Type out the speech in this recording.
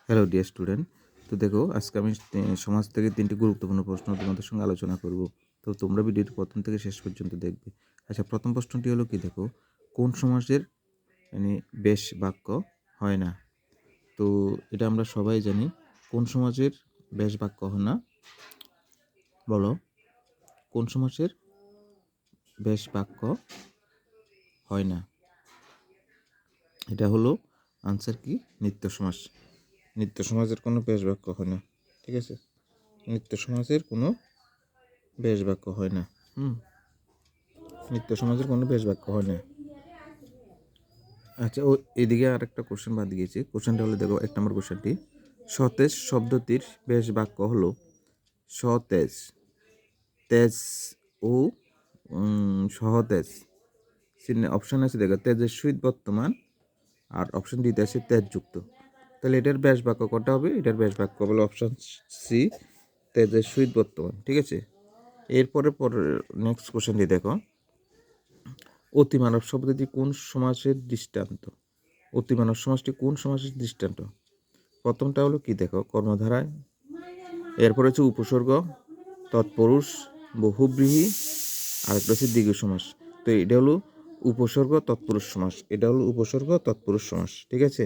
Hello dear student. তো দেখো, আজকে আমি সমাজ থেকে 3টি গুরুত্বপূর্ণ প্রশ্ন তোমাদের সঙ্গে আলোচনা করব। তো তোমরা ভিডিওটি প্রথম থেকে শেষ পর্যন্ত দেখবে। আচ্ছা, প্রথম প্রশ্নটি হলো কি, দেখো, কোন সমাজের বেশ বাক্য হয় না? তো এটা আমরা সবাই জানি। কোন সমাজের বেশ বাক্য হয় না? বলো, কোন সমাজের বেশ বাক্য হয় না? এটা হলো আনসার কি, নিত্য সমাজ। নিত্য সমাজের কোনো বেশ বাক্য হয় না, ঠিক আছে? নিত্য সমাজের কোনো বেশ বাক্য হয় না। নিত্য সমাজের কোনো বেশ বাক্য হয় না। আচ্ছা, ও এদিকে আর একটা কোশ্চেন বাদ দিয়েছে। কোশ্চেনটা হলো, দেখো, 1 নম্বর কোশ্চেনটি, সতেজ শব্দটির বেশ বাক্য হলো সতেজ, তেজ ও সহতেজ। অপশান আছে, দেখো, তেজের সহিত বর্তমান, আর অপশান ডিতে আছে তেজযুক্ত। তাহলে এটার ব্যাস বাক্য কোনটা হবে? এটার ব্যাস বাক্য বলে অপশান সি, তেজের সহিত বর্তমান, ঠিক আছে? এরপরে নেক্সট কোশ্চেনটি দেখো, অতিমানব শব্দটি কোন সমাসের দৃষ্টান্ত? অতিমানব সমাসটি কোন সমাসের দৃষ্টান্ত? প্রথমটা হলো কি, দেখো, কর্মধারায়। এরপর হচ্ছে উপসর্গ, তৎপুরুষ, বহুব্রীহি, আরেকটা হচ্ছে দ্বিগু সমাস। তো এটা হলো উপসর্গ তৎপুরুষ সমাস। এটা হলো উপসর্গ তৎপুরুষ সমাস, ঠিক আছে?